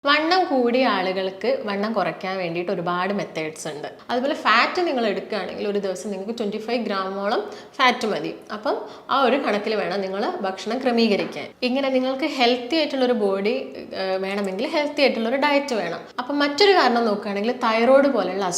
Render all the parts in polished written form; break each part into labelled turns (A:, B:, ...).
A: വണ്ണം കൂടിയ ആളുകൾക്ക് വണ്ണം കുറയ്ക്കാൻ വേണ്ടിയിട്ട് ഒരുപാട് മെത്തേഡ്സ് ഉണ്ട്. അതുപോലെ ഫാറ്റ് നിങ്ങൾ എടുക്കുകയാണെങ്കിൽ ഒരു ദിവസം നിങ്ങൾക്ക് 25 ഗ്രാമോളം ഫാറ്റ് മതി. അപ്പം ആ ഒരു കണക്കിൽ വേണം നിങ്ങൾ ഭക്ഷണം ക്രമീകരിക്കാൻ. ഇങ്ങനെ നിങ്ങൾക്ക് ഹെൽത്തി ആയിട്ടുള്ളൊരു ബോഡി വേണമെങ്കിൽ ഹെൽത്തി ആയിട്ടുള്ളൊരു ഡയറ്റ് വേണം. അപ്പം മറ്റൊരു കാരണം നോക്കുകയാണെങ്കിൽ തൈറോയ്ഡ് പോലെയുള്ള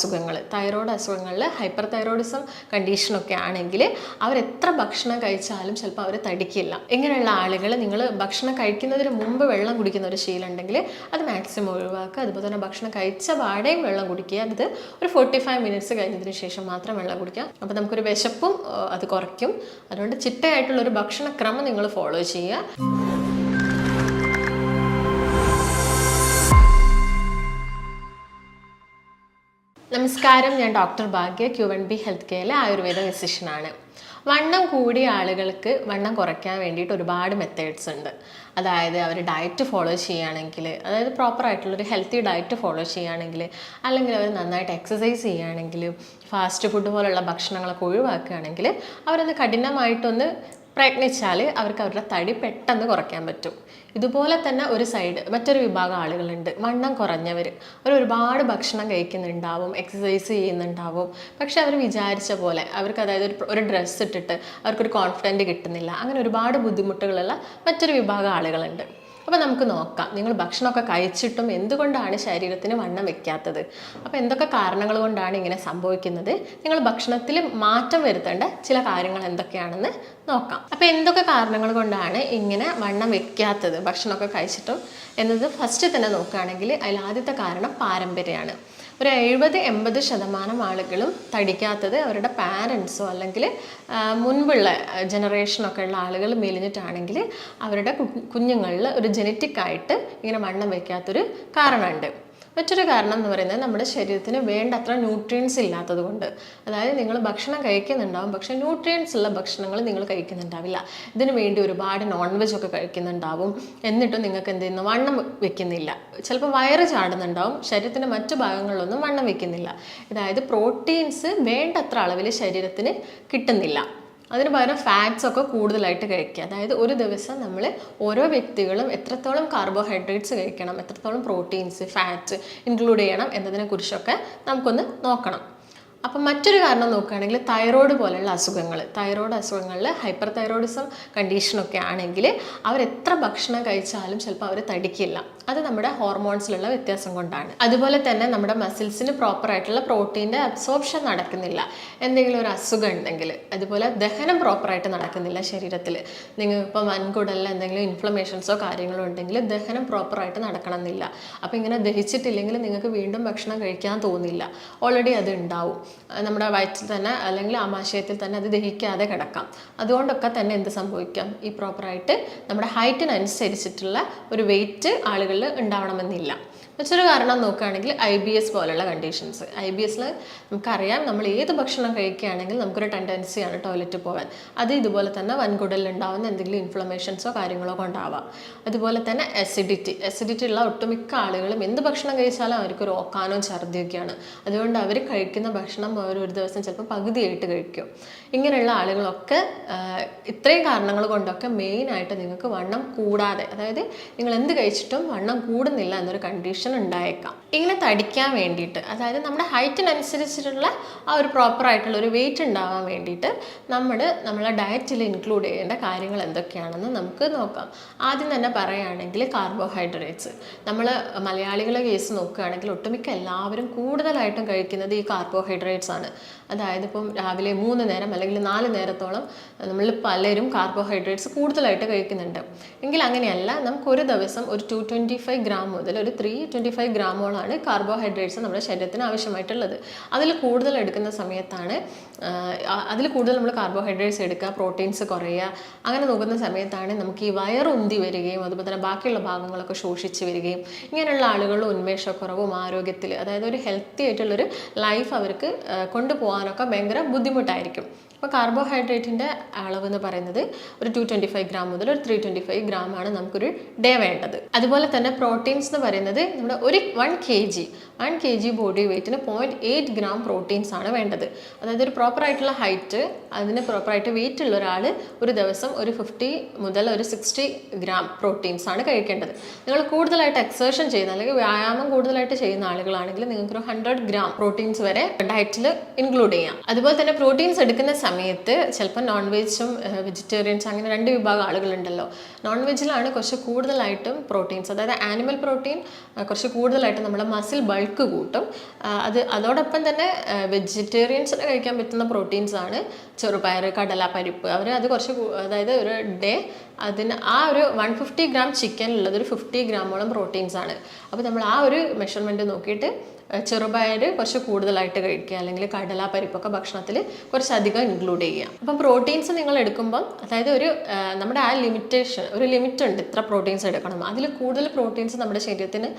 A: തൈറോയ്ഡ് അസുഖങ്ങളിൽ ഹൈപ്പർ തൈറോയിഡിസം കണ്ടീഷനൊക്കെ ആണെങ്കിൽ അവരെത്ര ഭക്ഷണം കഴിച്ചാലും ചിലപ്പോൾ അവർ തടിക്കില്ല. ഇങ്ങനെയുള്ള ആളുകൾ നിങ്ങൾ ഭക്ഷണം കഴിക്കുന്നതിന് മുമ്പ് വെള്ളം കുടിക്കുന്ന ഒരു ശീലം ഉണ്ടെങ്കിൽ അത് മാക്സിമം ഒഴിവാക്കുക. അതുപോലെ തന്നെ ഭക്ഷണം കഴിച്ച പാടെയും വെള്ളം കുടിക്കുക. അത് ഒരു 45 മിനിറ്റ്സ് കഴിഞ്ഞതിന് ശേഷം മാത്രം വെള്ളം കുടിക്കുക. അപ്പോൾ നമുക്കൊരു വിശപ്പും അത് കുറയ്ക്കും. അതുകൊണ്ട് ചിട്ടയായിട്ടുള്ളൊരു ഭക്ഷണക്രമം നിങ്ങൾ ഫോളോ ചെയ്യുക. നമസ്കാരം, ഞാൻ ഡോക്ടർ ഭാഗ്യ, QNB ഹെൽത്ത് കെയറിലെ ആയുർവേദ ഫിസിഷ്യനാണ്. വണ്ണം കൂടിയ ആളുകൾക്ക് വണ്ണം കുറയ്ക്കാൻ വേണ്ടിയിട്ട് ഒരുപാട് മെത്തേഡ്സ് ഉണ്ട്. അതായത് അവർ ഡയറ്റ് ഫോളോ ചെയ്യുകയാണെങ്കിൽ, അതായത് പ്രോപ്പറായിട്ടുള്ളൊരു ഹെൽത്തി ഡയറ്റ് ഫോളോ ചെയ്യുകയാണെങ്കിൽ, അല്ലെങ്കിൽ അവർ നന്നായിട്ട് എക്സസൈസ് ചെയ്യുകയാണെങ്കിൽ, ഫാസ്റ്റ് ഫുഡ് പോലുള്ള ഭക്ഷണങ്ങളൊക്കെ ഒഴിവാക്കുകയാണെങ്കിൽ, അവരൊന്ന് കഠിനമായിട്ടൊന്ന് പ്രയത്നിച്ചാൽ അവർക്ക് അവരുടെ തടി പെട്ടെന്ന് കുറയ്ക്കാൻ പറ്റും. ഇതുപോലെ തന്നെ മറ്റൊരു വിഭാഗം ആളുകളുണ്ട്, വണ്ണം കുറഞ്ഞവർ. അവർ ഒരുപാട് ഭക്ഷണം കഴിക്കുന്നുണ്ടാവും, എക്സസൈസ് ചെയ്യുന്നുണ്ടാവും, പക്ഷെ അവർ വിചാരിച്ച പോലെ അവർക്ക്, അതായത് ഒരു ഡ്രസ്സ് ഇട്ടിട്ട് അവർക്കൊരു കോൺഫിഡൻറ്റ് കിട്ടുന്നില്ല. അങ്ങനെ ഒരുപാട് ബുദ്ധിമുട്ടുകളുള്ള മറ്റൊരു വിഭാഗം ആളുകളുണ്ട്. അപ്പോൾ നമുക്ക് നോക്കാം, നിങ്ങൾ ഭക്ഷണമൊക്കെ കഴിച്ചിട്ടും എന്തുകൊണ്ടാണ് ശരീരത്തിന് വണ്ണം വെക്കാത്തത്, അപ്പോൾ എന്തൊക്കെ കാരണങ്ങൾ കൊണ്ടാണ് ഇങ്ങനെ സംഭവിക്കുന്നത്, നിങ്ങൾ ഭക്ഷണത്തിൽ മാറ്റം വരുത്തേണ്ട ചില കാര്യങ്ങൾ എന്തൊക്കെയാണെന്ന് നോക്കാം. അപ്പോൾ എന്തൊക്കെ കാരണങ്ങൾ കൊണ്ടാണ് ഇങ്ങനെ വണ്ണം വെക്കാത്തത് ഭക്ഷണമൊക്കെ കഴിച്ചിട്ടും എന്നത് ഫസ്റ്റ് തന്നെ നോക്കുകയാണെങ്കിൽ അതിൽ ആദ്യത്തെ കാരണം പാരമ്പര്യമാണ്. ഒരു 70-80% ആളുകളും തടിക്കാത്തത് അവരുടെ പാരൻസോ അല്ലെങ്കിൽ മുൻപുള്ള ജനറേഷനൊക്കെ ഉള്ള ആളുകൾ മെലിഞ്ഞിട്ടാണെങ്കിൽ അവരുടെ കുഞ്ഞുങ്ങളിൽ ഒരു ജനറ്റിക്കായിട്ട് ഇങ്ങനെ വണ്ണം വയ്ക്കാത്തൊരു കാരണമുണ്ട്. മറ്റൊരു കാരണം എന്ന് പറയുന്നത് നമ്മുടെ ശരീരത്തിന് വേണ്ടത്ര ന്യൂട്രിയൻസ് ഇല്ലാത്തത് കൊണ്ട്. അതായത് നിങ്ങൾ ഭക്ഷണം കഴിക്കുന്നുണ്ടാവും, പക്ഷേ ന്യൂട്രിയൻസ് ഉള്ള ഭക്ഷണങ്ങൾ നിങ്ങൾ കഴിക്കുന്നുണ്ടാവില്ല. ഇതിനു വേണ്ടി ഒരുപാട് നോൺ വെജ് ഒക്കെ കഴിക്കുന്നുണ്ടാവും, എന്നിട്ടും നിങ്ങൾക്ക് എന്ത് ചെയ്യുന്നു, വണ്ണം വെക്കുന്നില്ല. ചിലപ്പോൾ വയറ് ചാടുന്നുണ്ടാവും, ശരീരത്തിൻ്റെ മറ്റു ഭാഗങ്ങളിലൊന്നും വണ്ണം വെക്കുന്നില്ല. അതായത് പ്രോട്ടീൻസ് വേണ്ടത്ര അളവിൽ ശരീരത്തിന് കിട്ടുന്നില്ല. അതിന് പകരം ഫാറ്റ്സ് ഒക്കെ കൂടുതലായിട്ട് കഴിക്കുക. അതായത് ഒരു ദിവസം നമ്മൾ ഓരോ വ്യക്തികളും എത്രത്തോളം കാർബോഹൈഡ്രേറ്റ്സ് കഴിക്കണം, എത്രത്തോളം പ്രോട്ടീൻസ്, ഫാറ്റ് ഇൻക്ലൂഡ് ചെയ്യണം എന്നതിനെക്കുറിച്ചൊക്കെ നമുക്കൊന്ന് നോക്കണം. അപ്പം മറ്റൊരു കാരണം നോക്കുകയാണെങ്കിൽ തൈറോയ്ഡ് പോലെയുള്ള തൈറോയ്ഡ് അസുഖങ്ങളിൽ ഹൈപ്പർ തൈറോയിഡിസം കണ്ടീഷനൊക്കെ ആണെങ്കിൽ അവരെത്ര ഭക്ഷണം കഴിച്ചാലും ചിലപ്പോൾ അവർ തടിക്കില്ല. അത് നമ്മുടെ ഹോർമോൺസിലുള്ള വ്യത്യാസം കൊണ്ടാണ്. അതുപോലെ തന്നെ നമ്മുടെ മസിൽസിന് പ്രോപ്പറായിട്ടുള്ള പ്രോട്ടീൻ്റെ അബ്സോർപ്ഷൻ നടക്കുന്നില്ല. എന്തെങ്കിലും ഒരു അസുഖം ഉണ്ടെങ്കിൽ, അതുപോലെ ദഹനം പ്രോപ്പറായിട്ട് നടക്കുന്നില്ല ശരീരത്തിൽ. നിങ്ങൾക്കിപ്പോൾ വൻകുടലിൽ എന്തെങ്കിലും ഇൻഫ്ലമേഷൻസോ കാര്യങ്ങളോ ഉണ്ടെങ്കിൽ ദഹനം പ്രോപ്പറായിട്ട് നടക്കണമെന്നില്ല. അപ്പോൾ ഇങ്ങനെ ദഹിച്ചിട്ടില്ലെങ്കിൽ നിങ്ങൾക്ക് വീണ്ടും ഭക്ഷണം കഴിക്കാൻ തോന്നില്ല. ഓൾറെഡി അത് ഉണ്ടാവും നമ്മുടെ വയറ്റിൽ തന്നെ, അല്ലെങ്കിൽ ആമാശയത്തിൽ തന്നെ അത് ദഹിക്കാതെ കിടക്കാം. അതുകൊണ്ടൊക്കെ തന്നെ എന്ത് സംഭവിക്കാം, ഈ പ്രോപ്പറായിട്ട് നമ്മുടെ ഹൈറ്റിനനുസരിച്ചിട്ടുള്ള ഒരു വെയിറ്റ് ആളുകളിൽ ഉണ്ടാവണമെന്നില്ല. മറ്റൊരു കാരണം നോക്കുകയാണെങ്കിൽ IBS പോലുള്ള കണ്ടീഷൻസ്. IBSൽ നമുക്കറിയാം, നമ്മൾ ഏത് ഭക്ഷണം കഴിക്കുകയാണെങ്കിൽ നമുക്കൊരു ടെൻഡൻസിയാണ് ടോയ്ലറ്റ് പോകാൻ. അത് ഇതുപോലെ തന്നെ വൻകുടലിൽ ഉണ്ടാകുന്ന എന്തെങ്കിലും ഇൻഫ്ലമേഷൻസോ കാര്യങ്ങളോ കൊണ്ടാവാം. അതുപോലെ തന്നെ അസിഡിറ്റി ഉള്ള ഒട്ടുമിക്ക ആളുകളും എന്ത് ഭക്ഷണം കഴിച്ചാലും അവർക്കൊരു ഓക്കാനോ ഛർദിയൊക്കെയാണ്. അതുകൊണ്ട് അവർ കഴിക്കുന്ന ഭക്ഷണം ഒരു ദിവസം ചിലപ്പോൾ പകുതിയായിട്ട് കഴിക്കും. ഇങ്ങനെയുള്ള ആളുകളൊക്കെ ഇത്രയും കാരണങ്ങൾ കൊണ്ടൊക്കെ മെയിനായിട്ട് നിങ്ങൾക്ക് വണ്ണം കൂടാതെ, അതായത് നിങ്ങൾ എന്ത് കഴിച്ചിട്ടും വണ്ണം കൂടുന്നില്ല എന്നൊരു കണ്ടീഷൻ ഉണ്ടായേക്കാം. ഇങ്ങനെ തടിക്കാൻ വേണ്ടിയിട്ട്, അതായത് നമ്മുടെ ഹൈറ്റിനനുസരിച്ചിട്ടുള്ള ആ ഒരു പ്രോപ്പറായിട്ടുള്ള ഒരു വെയിറ്റ് ഉണ്ടാവാൻ വേണ്ടിയിട്ട് നമ്മളെ ഡയറ്റിൽ ഇൻക്ലൂഡ് ചെയ്യേണ്ട കാര്യങ്ങൾ എന്തൊക്കെയാണെന്ന് നമുക്ക് നോക്കാം. ആദ്യം തന്നെ പറയുകയാണെങ്കിൽ കാർബോഹൈഡ്രേറ്റ്സ്. നമ്മൾ മലയാളികളെ കേസ് നോക്കുകയാണെങ്കിൽ ഒട്ടുമിക്ക എല്ലാവരും കൂടുതലായിട്ടും കഴിക്കുന്നത് ഈ കാർബോഹൈഡ്രേറ്റ്സ് ആണ്. അതായത് ഇപ്പം രാവിലെ 3 നേരം അല്ലെങ്കിൽ 4 നേരത്തോളം നമ്മൾ പലരും കാർബോഹൈഡ്രേറ്റ്സ് കൂടുതലായിട്ട് കഴിക്കുന്നുണ്ട്. എങ്കിൽ അങ്ങനെയല്ല, നമുക്കൊരു ദിവസം ഒരു 225 ഗ്രാം മുതൽ ഒരു 325 ഗ്രാമോളാണ് കാർബോഹൈഡ്രേറ്റ്സ് നമ്മുടെ ശരീരത്തിന് ആവശ്യമായിട്ടുള്ളത്. അതിൽ കൂടുതൽ എടുക്കുന്ന സമയത്താണ്, അതിൽ കൂടുതൽ നമ്മൾ കാർബോഹൈഡ്രേറ്റ്സ് എടുക്കുക, പ്രോട്ടീൻസ് കുറയുക. അങ്ങനെ നോക്കുന്ന സമയത്താണ് നമുക്ക് ഈ വയറുന്തി വരികയും അതുപോലെ തന്നെ ബാക്കിയുള്ള ഭാഗങ്ങളൊക്കെ ശോഷിച്ച് വരികയും, ഇങ്ങനെയുള്ള ആളുകളുടെ ഉന്മേഷക്കുറവും ആരോഗ്യത്തിൽ, അതായത് ഒരു ഹെൽത്തി ആയിട്ടുള്ളൊരു ലൈഫ് അവർക്ക് കൊണ്ടുപോകാനൊക്കെ ഭയങ്കര ബുദ്ധിമുട്ടായിരിക്കും. അപ്പോൾ കാർബോഹൈഡ്രേറ്റിൻ്റെ അളവ് എന്ന് പറയുന്നത് ഒരു 225 ഗ്രാം മുതൽ ഒരു 325 ഗ്രാമാണ് നമുക്കൊരു ഡേ വേണ്ടത്. അതുപോലെ തന്നെ പ്രോട്ടീൻസ് എന്ന് പറയുന്നത് നമ്മുടെ ഒരു 1 kg ബോഡി വെയ്റ്റിന് 0.8 ഗ്രാം പ്രോട്ടീൻസ് ആണ് വേണ്ടത്. അതായത് ഒരു പ്രോപ്പറായിട്ടുള്ള ഹൈറ്റ്, അതിന് പ്രോപ്പറായിട്ട് വെയിറ്റ് ഉള്ള ഒരാൾ ഒരു ദിവസം ഒരു 50 മുതൽ ഒരു 60 ഗ്രാം പ്രോട്ടീൻസ് ആണ് കഴിക്കേണ്ടത്. നിങ്ങൾ കൂടുതലായിട്ട് എക്സേർഷൻ ചെയ്യുന്ന അല്ലെങ്കിൽ വ്യായാമം കൂടുതലായിട്ട് ചെയ്യുന്ന ആളുകളാണെങ്കിൽ നിങ്ങൾക്കൊരു 100 ഗ്രാം പ്രോട്ടീൻസ് വരെ ഡയറ്റിൽ ഇൻക്ലൂഡ് ചെയ്യാം. അതുപോലെ തന്നെ പ്രോട്ടീൻസ് എടുക്കുന്ന സമയത്ത് ചിലപ്പോൾ നോൺ വെജും വെജിറ്റേറിയൻസ് അങ്ങനെ 2 വിഭാഗം ആളുകളുണ്ടല്ലോ. നോൺ വെജിലാണ് കുറച്ച് കൂടുതലായിട്ടും പ്രോട്ടീൻസ്, അതായത് ആനിമൽ പ്രോട്ടീൻ കുറച്ച് കൂടുതലായിട്ട് നമ്മുടെ മസിൽ ബൾക്ക് കൂട്ടും. അതോടൊപ്പം തന്നെ വെജിറ്റേറിയൻസിന് കഴിക്കാൻ പറ്റുന്ന പ്രോട്ടീൻസ് ആണ് ചെറുപയർ, കടല, പരിപ്പ്. അത് കുറച്ച് അതായത് ഒരു ഡേ അതിന് ആ ഒരു 150 ഗ്രാം ചിക്കനിലുള്ളത് ഒരു 50 ഗ്രാമോളം പ്രോട്ടീൻസ് ആണ്. അപ്പോൾ നമ്മൾ ആ ഒരു മെഷർമെൻറ്റ് നോക്കിയിട്ട് ചെറുപയർ കുറച്ച് കൂടുതലായിട്ട് കഴിക്കുക, അല്ലെങ്കിൽ കടല, പരിപ്പൊക്കെ ഭക്ഷണത്തിൽ കുറച്ചധികം ഇൻക്ലൂഡ് ചെയ്യുക. അപ്പം പ്രോട്ടീൻസ് നിങ്ങൾ എടുക്കുമ്പം അതായത് നമ്മുടെ ആ ഒരു ലിമിറ്റ് ഉണ്ട്, ഇത്ര പ്രോട്ടീൻസ് എടുക്കണം. അതിൽ കൂടുതൽ പ്രോട്ടീൻസ് നമ്മുടെ ശരീരത്തിന്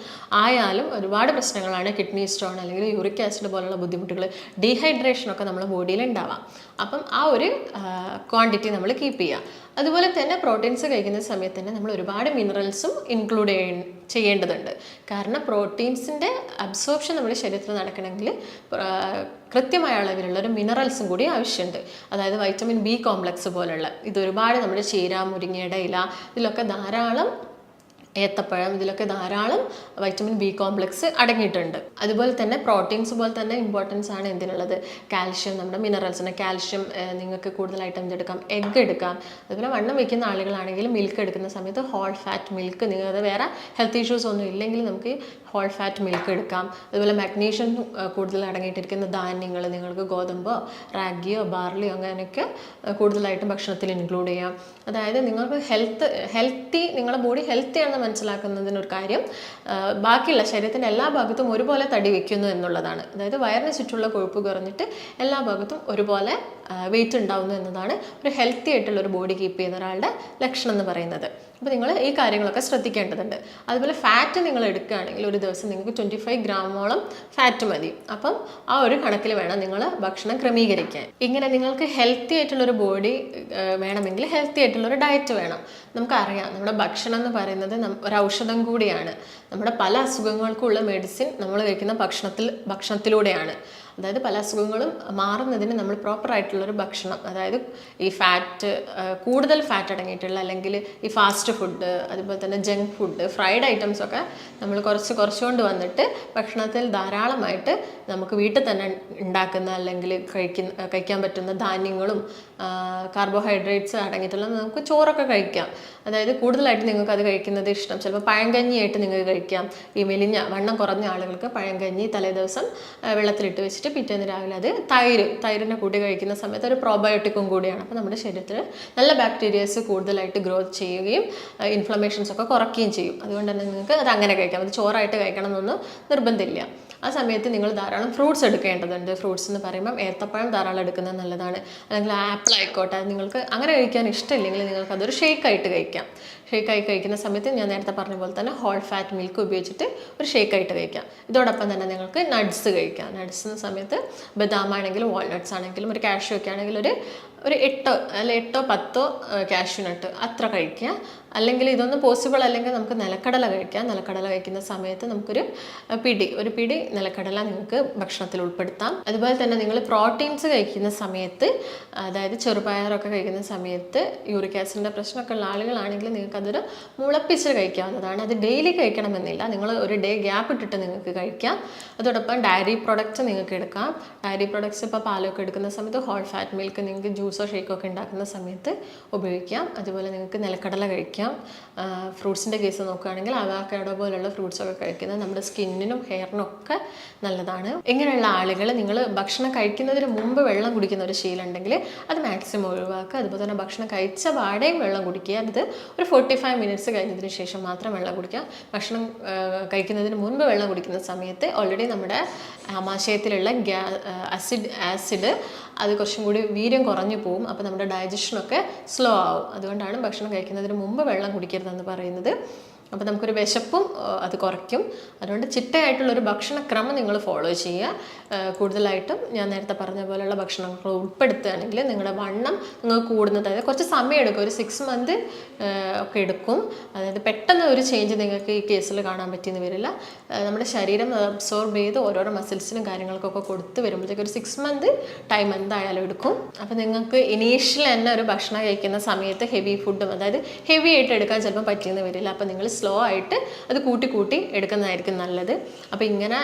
A: ആയാലും ഒരുപാട് പ്രശ്നങ്ങളാണ്. കിഡ്നി സ്റ്റോൺ അല്ലെങ്കിൽ യൂറിക് ആസിഡ് പോലുള്ള ബുദ്ധിമുട്ടുകൾ, ഡീഹൈഡ്രേഷനൊക്കെ നമ്മുടെ ബോഡിയിൽ ഉണ്ടാവാം. അപ്പം ആ ഒരു ക്വാണ്ടിറ്റി നമ്മൾ കീപ്പ് ചെയ്യുക. അതുപോലെ തന്നെ പ്രോട്ടീൻസ് കഴിക്കുന്ന സമയത്ത് തന്നെ നമ്മൾ ഒരുപാട് മിനറൽസും ഇൻക്ലൂഡ് ചെയ്യേണ്ടതുണ്ട്. കാരണം പ്രോട്ടീൻസിൻ്റെ അബ്സോർപ്ഷൻ നമ്മുടെ ശരീരത്തിൽ നടക്കണമെങ്കിൽ കൃത്യമായ അളവിലുള്ള ഒരു മിനറൽസും കൂടി ആവശ്യമുണ്ട്. അതായത് വൈറ്റമിൻ ബി കോംപ്ലക്സ് പോലുള്ള ഇതൊരുപാട് നമ്മുടെ ചീര, മുരിങ്ങയുടെ ഇല, ഇതിലൊക്കെ ധാരാളം, ഏത്തപ്പഴം, ഇതിലൊക്കെ ധാരാളം വൈറ്റമിൻ ബി കോംപ്ലക്സ് അടങ്ങിയിട്ടുണ്ട്. അതുപോലെ തന്നെ പ്രോട്ടീൻസ് പോലെ തന്നെ ഇമ്പോർട്ടൻസ് ആണ് എന്തിനുള്ളത്, കാൽഷ്യം. നമ്മുടെ മിനറൽസിന് കാൽഷ്യം നിങ്ങൾക്ക് കൂടുതലായിട്ട് എന്തെടുക്കാം, എഗ്ഗ് എടുക്കാം. അതുപോലെ വണ്ണം വയ്ക്കുന്ന ആളുകളാണെങ്കിൽ മിൽക്ക് എടുക്കുന്ന സമയത്ത് ഹോൾ ഫാറ്റ് മിൽക്ക്, നിങ്ങൾക്ക് വേറെ ഹെൽത്ത് ഇഷ്യൂസ് ഒന്നും ഇല്ലെങ്കിൽ നമുക്ക് ഹോൾ ഫാറ്റ് മിൽക്ക് എടുക്കാം. അതുപോലെ മാഗ്നീഷ്യം കൂടുതൽ അടങ്ങിയിട്ടിരിക്കുന്ന ധാന്യങ്ങൾ, നിങ്ങൾക്ക് ഗോതമ്പോ, റാഗിയോ, ബാർലിയോ അങ്ങനെയൊക്കെ കൂടുതലായിട്ടും ഭക്ഷണത്തിൽ ഇൻക്ലൂഡ് ചെയ്യാം. അതായത് നിങ്ങൾക്ക് ഹെൽത്തി, നിങ്ങളുടെ ബോഡി ഹെൽത്തി ആണെന്ന് മനസ്സിലാക്കുന്നതിനൊരു കാര്യം ബാക്കിയുള്ള ശരീരത്തിൻ്റെ എല്ലാ ഭാഗത്തും ഒരുപോലെ തടി വയ്ക്കുന്നു എന്നുള്ളതാണ്. അതായത് വയറിന് ചുറ്റുള്ള കൊഴുപ്പ് കുറഞ്ഞിട്ട് എല്ലാ ഭാഗത്തും ഒരുപോലെ വെയിറ്റ് ഉണ്ടാവുന്നു എന്നതാണ് ഒരു ഹെൽത്തി ആയിട്ടുള്ള ഒരു ബോഡി കീപ്പ് ചെയ്യുന്ന ഒരാളുടെ ലക്ഷണം എന്ന് പറയുന്നത്. അപ്പോൾ നിങ്ങൾ ഈ കാര്യങ്ങളൊക്കെ ശ്രദ്ധിക്കേണ്ടതുണ്ട്. അതുപോലെ ഫാറ്റ് നിങ്ങൾ എടുക്കുകയാണെങ്കിൽ ഒരു ദിവസം നിങ്ങൾക്ക് 25 ഗ്രാമോളം ഫാറ്റ് മതി. അപ്പം ആ ഒരു കണക്കിൽ വേണം നിങ്ങൾ ഭക്ഷണം ക്രമീകരിക്കാൻ. ഇങ്ങനെ നിങ്ങൾക്ക് ഹെൽത്തി ആയിട്ടുള്ളൊരു ബോഡി വേണമെങ്കിൽ ഹെൽത്തി ആയിട്ടുള്ളൊരു ഡയറ്റ് വേണം. നമുക്കറിയാം നമ്മുടെ ഭക്ഷണം എന്ന് പറയുന്നത് ഒരു ഔഷധം കൂടിയാണ്. നമ്മുടെ പല അസുഖങ്ങൾക്കുള്ള മെഡിസിൻ നമ്മൾ കഴിക്കുന്ന ഭക്ഷണത്തിലൂടെയാണ്. അതായത് പല അസുഖങ്ങളും മാറുന്നതിന് നമ്മൾ പ്രോപ്പറായിട്ടുള്ളൊരു ഭക്ഷണം, അതായത് ഈ കൂടുതൽ ഫാറ്റ് അടങ്ങിയിട്ടുള്ള അല്ലെങ്കിൽ ഈ ഫാസ്റ്റ് ഫുഡ്, അതുപോലെ തന്നെ ജങ്ക് ഫുഡ്, ഫ്രൈഡ് ഐറ്റംസ് ഒക്കെ നമ്മൾ കുറച്ചുകൊണ്ട് വന്നിട്ട് ഭക്ഷണത്തിൽ ധാരാളമായിട്ട് നമുക്ക് വീട്ടിൽ തന്നെ ഉണ്ടാക്കുന്ന അല്ലെങ്കിൽ കഴിക്കാൻ പറ്റുന്ന ധാന്യങ്ങളും കാർബോഹൈഡ്രേറ്റ്സ് അടങ്ങിയിട്ടുള്ള നമുക്ക് ചോറൊക്കെ കഴിക്കാം. അതായത് കൂടുതലായിട്ട് നിങ്ങൾക്ക് അത് കഴിക്കുന്നത് ഇഷ്ടം, ചിലപ്പോൾ പഴങ്കഞ്ഞിയായിട്ട് നിങ്ങൾക്ക് കഴിക്കാം. ഈ വണ്ണം കുറഞ്ഞ ആളുകൾക്ക് പഴങ്കഞ്ഞി തലേദിവസം വെള്ളത്തിലിട്ട് വെച്ചിട്ട് പിറ്റേന്ന് രാവിലെ അത് തൈരിനെ കൂട്ടി കഴിക്കുന്ന സമയത്ത് ഒരു പ്രോബയോട്ടിക്കും കൂടിയാണ്. അപ്പോൾ നമ്മുടെ ശരീരത്തിൽ നല്ല ബാക്ടീരിയസ് കൂടുതലായിട്ട് ഗ്രോത്ത് ചെയ്യുകയും ഇൻഫ്ലമേഷൻസ് ഒക്കെ കുറയ്ക്കുകയും ചെയ്യും. അതുകൊണ്ട് തന്നെ നിങ്ങൾക്ക് അത് അങ്ങനെ കഴിക്കാം. അത് ചോറായിട്ട് കഴിക്കണം എന്നൊന്നും നിർബന്ധമില്ല. ആ സമയത്ത് നിങ്ങൾ ധാരാളം ഫ്രൂട്ട്സ് എടുക്കേണ്ടതുണ്ട്. ഫ്രൂട്ട്സ് എന്ന് പറയുമ്പം ഏത്തപ്പഴം ധാരാളം എടുക്കുന്നത് നല്ലതാണ്. അല്ലെങ്കിൽ ആപ്പിൾ ആയിക്കോട്ടെ, നിങ്ങൾക്ക് അങ്ങനെ കഴിക്കാൻ ഇഷ്ടമില്ലെങ്കിൽ നിങ്ങൾക്ക് അതൊരു ഷേക്കായിട്ട് കഴിക്കാം. ഷേക്കായി കഴിക്കുന്ന സമയത്ത് ഞാൻ നേരത്തെ പറഞ്ഞ പോലെ തന്നെ ഹോൾ ഫാറ്റ് മിൽക്ക് ഉപയോഗിച്ചിട്ട് ഒരു ഷേക്കായിട്ട് കഴിക്കാം. ഇതോടൊപ്പം തന്നെ നിങ്ങൾക്ക് നട്ട്സ് കഴിക്കാം. നട്ട്സ് സമയത്ത് ബദാം ആണെങ്കിലും വാൾനട്ട്സ് ആണെങ്കിലും ഒരു കാഷ്യൂ ഒക്കെ ആണെങ്കിൽ ഒരു 8 or 10 കാഷ്യൂ നട്ട് അത്ര കഴിക്കുക. അല്ലെങ്കിൽ ഇതൊന്നും പോസിബിൾ അല്ലെങ്കിൽ നമുക്ക് നിലക്കടല കഴിക്കാം. നിലക്കടല കഴിക്കുന്ന സമയത്ത് നമുക്കൊരു പിടി നിലക്കടല നിങ്ങൾക്ക് ഭക്ഷണത്തിൽ ഉൾപ്പെടുത്താം. അതുപോലെ തന്നെ നിങ്ങൾ പ്രോട്ടീൻസ് കഴിക്കുന്ന സമയത്ത്, അതായത് ചെറുപയറൊക്കെ കഴിക്കുന്ന സമയത്ത് യൂറിക് ആസിഡിൻ്റെ പ്രശ്നമൊക്കെ ഉള്ള ആളുകളാണെങ്കിൽ നിങ്ങൾക്ക് അതൊരു മുളപ്പിച്ച് കഴിക്കാവുന്നതാണ്. അത് ഡെയിലി കഴിക്കണമെന്നില്ല, നിങ്ങൾ ഒരു ഡേ ഗ്യാപ്പ് ഇട്ടിട്ട് നിങ്ങൾക്ക് കഴിക്കാം. അതോടൊപ്പം ഡയറി പ്രൊഡക്ട്സ് നിങ്ങൾക്ക് എടുക്കാം. ഡയറി പ്രൊഡക്ട്സ് ഇപ്പോൾ പാലൊക്കെ എടുക്കുന്ന സമയത്ത് ഹോൾ ഫാറ്റ് മിൽക്ക് നിങ്ങൾക്ക് ജ്യൂസോ ഷേക്കോ ഒക്കെ ഉണ്ടാക്കുന്ന സമയത്ത് ഉപയോഗിക്കാം. അതുപോലെ നിങ്ങൾക്ക് നിലക്കടല കഴിക്കാം. ഫ്രൂട്ട്സിൻ്റെ കേസ് നോക്കുകയാണെങ്കിൽ അവക്കാഡോ പോലുള്ള ഫ്രൂട്ട്സൊക്കെ കഴിക്കുന്നത് നമ്മുടെ സ്കിന്നിനും ഹെയറിനും ഒക്കെ നല്ലതാണ്. ഇങ്ങനെയുള്ള ആളുകൾ നിങ്ങൾ ഭക്ഷണം കഴിക്കുന്നതിന് മുമ്പ് വെള്ളം കുടിക്കുന്ന ഒരു ശീലം ഉണ്ടെങ്കിൽ അത് മാക്സിമം ഒഴിവാക്കുക. അതുപോലെ തന്നെ ഭക്ഷണം കഴിച്ച പാടെയും വെള്ളം കുടിക്കുക. അത് ഒരു 45 മിനിറ്റ്സ് കഴിഞ്ഞതിന് ശേഷം മാത്രം വെള്ളം കുടിക്കുക. ഭക്ഷണം കഴിക്കുന്നതിന് മുൻപ് വെള്ളം കുടിക്കുന്ന സമയത്ത് ഓൾറെഡി നമ്മുടെ ആമാശയത്തിലുള്ള ആസിഡ് അത് കുറച്ചും കൂടി വീര്യം കുറഞ്ഞു പോകും. അപ്പോൾ നമ്മുടെ ഡൈജഷനൊക്കെ സ്ലോ ആവും. അതുകൊണ്ടാണ് ഭക്ഷണം കഴിക്കുന്നതിന് മുമ്പ് വെള്ളം കുടിക്കരുതെന്ന് പറയുന്നത്. അപ്പോൾ നമുക്കൊരു വിശപ്പും അത് കുറയ്ക്കും. അതുകൊണ്ട് ചിട്ടയായിട്ടുള്ളൊരു ഭക്ഷണക്രമം നിങ്ങൾ ഫോളോ ചെയ്യുക. കൂടുതലായിട്ടും ഞാൻ നേരത്തെ പറഞ്ഞ പോലെയുള്ള ഭക്ഷണങ്ങൾ ഉൾപ്പെടുത്തുകയാണെങ്കിൽ നിങ്ങളുടെ വണ്ണം നിങ്ങൾക്ക് കൂടുന്നത്, അതായത് കുറച്ച് സമയം എടുക്കും, ഒരു 6 months ഒക്കെ എടുക്കും. അതായത് പെട്ടെന്ന് ഒരു ചേഞ്ച് നിങ്ങൾക്ക് ഈ കേസിൽ കാണാൻ പറ്റിയെന്ന് വരില്ല. നമ്മുടെ ശരീരം അബ്സോർബ് ചെയ്ത് ഓരോരോ മസിൽസിനും കാര്യങ്ങൾക്കൊക്കെ കൊടുത്ത് വരുമ്പോഴത്തേക്ക് ഒരു 6 months ടൈം എന്തായാലും എടുക്കും. അപ്പോൾ നിങ്ങൾക്ക് ഇനീഷ്യൽ തന്നെ ഒരു ഭക്ഷണം കഴിക്കുന്ന സമയത്ത് ഹെവി ഫുഡും, അതായത് ഹെവി ആയിട്ട് എടുക്കാൻ ചിലപ്പോൾ പറ്റിയെന്ന് വരില്ല. അപ്പോൾ നിങ്ങൾ സ്ലോ ആയിട്ട് അത് കൂട്ടി എടുക്കുന്നതായിരിക്കും നല്ലത്. അപ്പോൾ ഇങ്ങനെ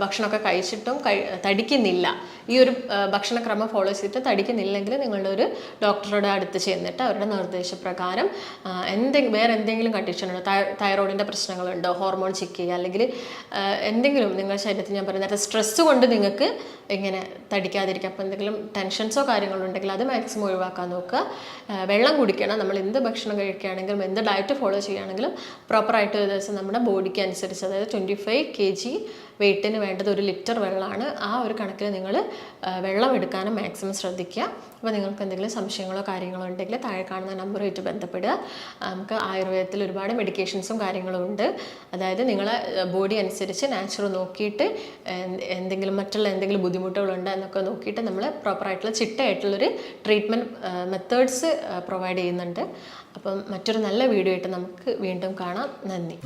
A: ഭക്ഷണമൊക്കെ കഴിച്ചിട്ടും തടിക്കുന്നില്ല, ഈ ഒരു ഭക്ഷണക്രമം ഫോളോ ചെയ്തിട്ട് തടിക്കുന്നില്ലെങ്കിൽ നിങ്ങളുടെ ഒരു ഡോക്ടറുടെ അടുത്ത് ചെന്നിട്ട് അവരുടെ നിർദ്ദേശപ്രകാരം വേറെ എന്തെങ്കിലും കണ്ടീഷൻ ഉണ്ടോ, തൈറോയിഡിൻ്റെ പ്രശ്നങ്ങളുണ്ടോ, ഹോർമോൺ ചെക്ക് ചെയ്യുക, അല്ലെങ്കിൽ എന്തെങ്കിലും നിങ്ങളുടെ ശരീരത്തിൽ ഞാൻ പറയുന്നത് സ്ട്രെസ്സ് കൊണ്ട് നിങ്ങൾക്ക് ഇങ്ങനെ തടിക്കാതിരിക്കുക, അപ്പോൾ എന്തെങ്കിലും ടെൻഷൻസോ കാര്യങ്ങളോ ഉണ്ടെങ്കിൽ അത് മാക്സിമം ഒഴിവാക്കാൻ നോക്കുക. വെള്ളം കുടിക്കണം. നമ്മൾ എന്ത് ഭക്ഷണം കഴിക്കുകയാണെങ്കിലും എന്ത് ഡയറ്റ് ഫോളോ ചെയ്യുകയാണെങ്കിലും പ്രോപ്പറായിട്ട് ഒരു ദിവസം നമ്മുടെ ബോഡിക്ക് അനുസരിച്ച്, അതായത് 25 kg വെയിറ്റിന് വേണ്ടത് 1 ലിറ്റർ വെള്ളമാണ്. ആ ഒരു കണക്കിൽ നിങ്ങൾ വെള്ളം എടുക്കാനും മാക്സിമം ശ്രദ്ധിക്കുക. അപ്പോൾ നിങ്ങൾക്ക് എന്തെങ്കിലും സംശയങ്ങളോ കാര്യങ്ങളോ ഉണ്ടെങ്കിൽ താഴെ കാണുന്ന നമ്പറുമായിട്ട് ബന്ധപ്പെടുക. നമുക്ക് ആയുർവേദത്തിൽ ഒരുപാട് മെഡിക്കേഷൻസും കാര്യങ്ങളും ഉണ്ട്. അതായത് നിങ്ങളെ ബോഡി അനുസരിച്ച് നാച്ചുറൽ നോക്കിയിട്ട് മറ്റുള്ള എന്തെങ്കിലും ബുദ്ധിമുട്ടുകളുണ്ടോ എന്നൊക്കെ നോക്കിയിട്ട് നമ്മൾ പ്രോപ്പറായിട്ടുള്ള ചിട്ടയായിട്ടുള്ളൊരു ട്രീറ്റ്മെൻറ്റ് മെത്തേഡ്സ് പ്രൊവൈഡ് ചെയ്യുന്നുണ്ട്. അപ്പം മറ്റൊരു നല്ല വീഡിയോ ആയിട്ട് നമുക്ക് വീണ്ടും കാണാം. നന്ദി.